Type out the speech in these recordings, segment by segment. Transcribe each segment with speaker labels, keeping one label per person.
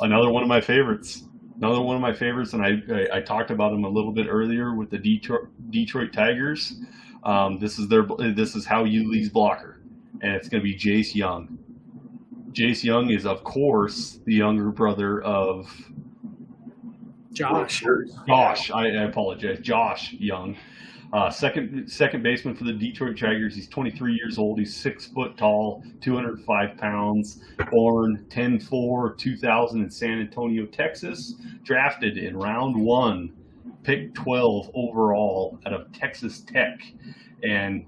Speaker 1: Another one of my favorites. Another one of my favorites, and I talked about him a little bit earlier with the Detroit Tigers. This is how you Lee's blocker, and it's going to be Jace Jung. Jace Jung is, of course, the younger brother of
Speaker 2: Josh.
Speaker 1: I apologize. Josh Jung. Second baseman for the Detroit Tigers. He's 23 years old. He's 6 foot tall, 205 pounds. Born 10/4 2000 in San Antonio, Texas. Drafted in round 1, pick 12 overall out of Texas Tech, and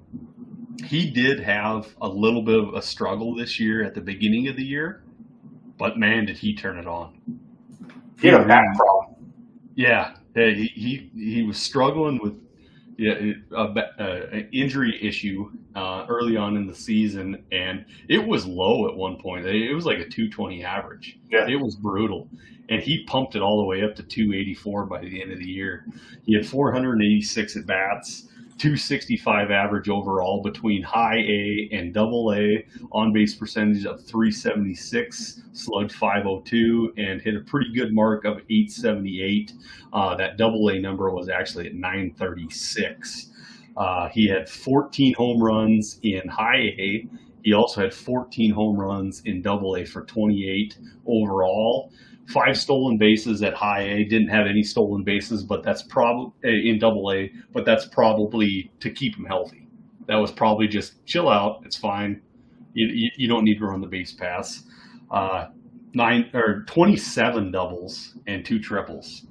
Speaker 1: he did have a little bit of a struggle this year at the beginning of the year, but man, did he turn it on.
Speaker 3: He had a back problem.
Speaker 1: Yeah, he was struggling with an injury issue early on in the season, and it was low at one point. It was like a 220 average.
Speaker 3: Yeah.
Speaker 1: It was brutal, and he pumped it all the way up to 284 by the end of the year. He had 486 at bats, 265 average overall between high A and double A, on base percentage of 376, slugged 502, and hit a pretty good mark of 878. That double A number was actually at 936. He had 14 home runs in high A. He also had 14 home runs in double A for 28 overall. 5 stolen bases at high A. Didn't have any stolen bases, but that's probably in double A, but that's probably to keep him healthy. That was probably just chill out. It's fine. You don't need to run the base pass. 27 doubles and 2 triples.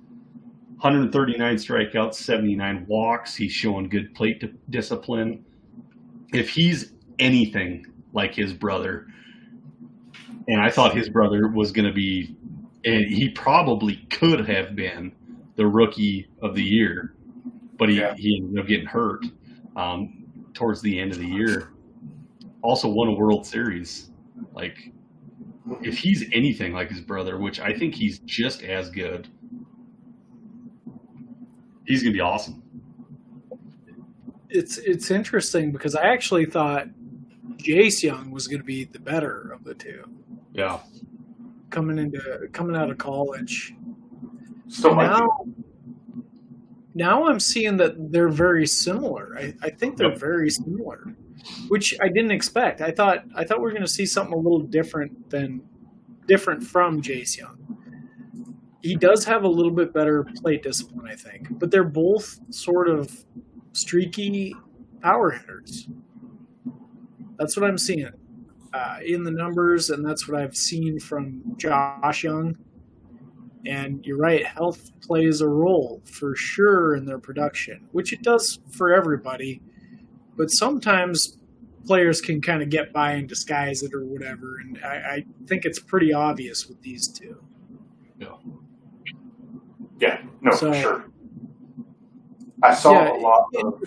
Speaker 1: 139 strikeouts, 79 walks. He's showing good plate discipline. If he's anything like his brother, and I thought his brother was going to be, and he probably could have been the rookie of the year, but he ended up getting hurt towards the end of the year. Also won a World Series. Like, if he's anything like his brother, which I think he's just as good, he's going to be awesome.
Speaker 2: It's interesting because I actually thought Jace Jung was going to be the better of the two.
Speaker 1: Yeah.
Speaker 2: Coming out of college.
Speaker 3: Still
Speaker 2: now I'm seeing that they're very similar. I think they're very similar, which I didn't expect. I thought we were going to see something a little different from Jace Jung. He does have a little bit better plate discipline, I think, but they're both sort of streaky power hitters. That's what I'm seeing in the numbers, and that's what I've seen from Josh Jung. And you're right, health plays a role for sure in their production, which it does for everybody. But sometimes players can kind of get by and disguise it or whatever, and I think it's pretty obvious with these two.
Speaker 3: Yeah, no, for sure. I saw a lot of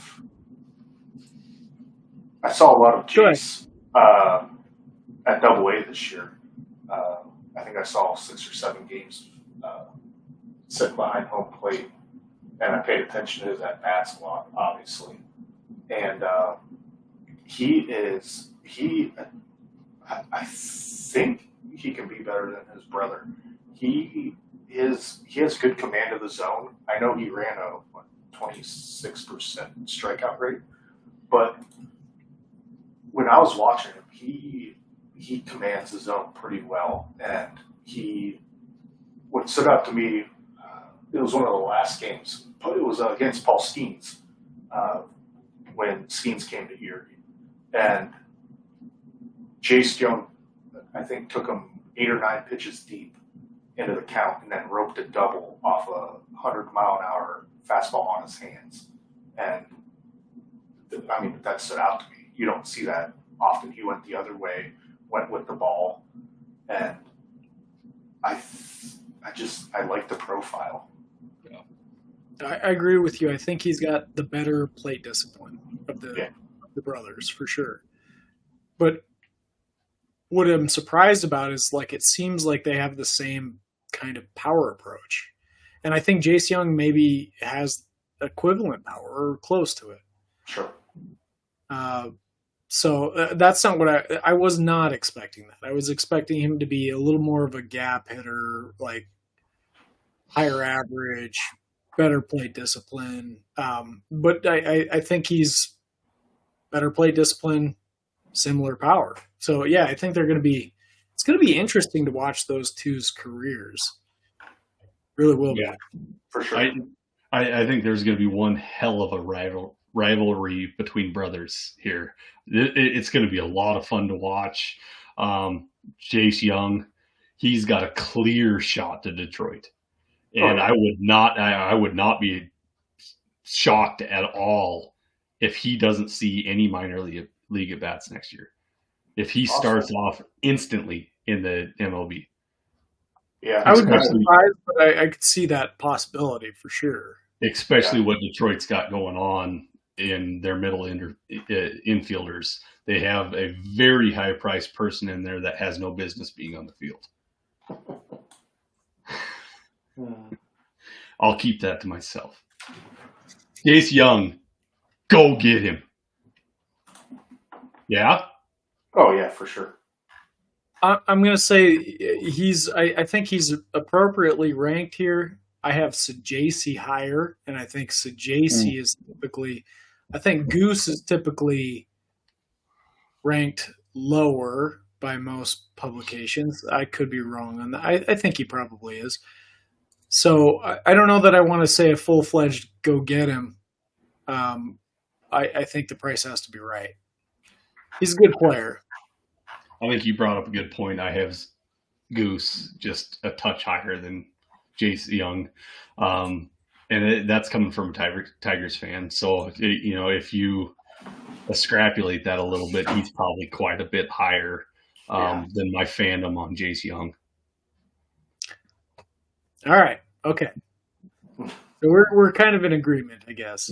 Speaker 3: Jace at Double A this year. I think I saw 6 or 7 games sitting behind home plate, and I paid attention to his at bats a lot, obviously. And I think he can be better than his brother. He has good command of the zone. I know he ran a 26% strikeout rate, but when I was watching him, he commands the zone pretty well. And what stood out to me, it was one of the last games, but it was against Paul Skeens when Skeens came to Erie. And Jace Jung, I think, took him 8 or 9 pitches deep into the count and then roped a double off a 100-mile-an-hour fastball on his hands. And, I mean, that stood out to me. You don't see that often. He went the other way, went with the ball, and I like the profile.
Speaker 2: I agree with you. I think he's got the better plate discipline of the brothers, for sure. But what I'm surprised about is, like, it seems like they have the same kind of power approach. And I think Jace Jung maybe has equivalent power or close to it.
Speaker 3: Sure.
Speaker 2: So that's not what I was not expecting that. I was expecting him to be a little more of a gap hitter, like higher average, better plate discipline. But I think he's better plate discipline, similar power. So yeah, I think it's going to be interesting to watch those two's careers. Really will be.
Speaker 3: Yeah, for sure.
Speaker 1: I think there's going to be one hell of a rivalry between brothers here. It's going to be a lot of fun to watch. Jace Jung, he's got a clear shot to Detroit, and I would not be shocked at all if he doesn't see any minor league at bats next year. If he starts off instantly in the MLB.
Speaker 3: Yeah,
Speaker 2: I would be surprised, but I could see that possibility for sure.
Speaker 1: Especially what Detroit's got going on in their middle infielders. They have a very high-priced person in there that has no business being on the field. I'll keep that to myself. Jace Jung, go get him. Yeah?
Speaker 3: Oh, yeah, for sure.
Speaker 2: I'm going to say I think he's appropriately ranked here. I have Jace higher, and I think Jace is typically – I think Goose is typically ranked lower by most publications. I could be wrong on that. I think he probably is. So I don't know that I want to say a full-fledged go get him. I think the price has to be right. He's a good player.
Speaker 1: I think you brought up a good point. I have Goose just a touch higher than Jace Jung. And that's coming from a Tigers fan. So, if you extrapolate that a little bit, he's probably quite a bit higher than my fandom on Jace Jung.
Speaker 2: All right. Okay. So we're kind of in agreement, I guess.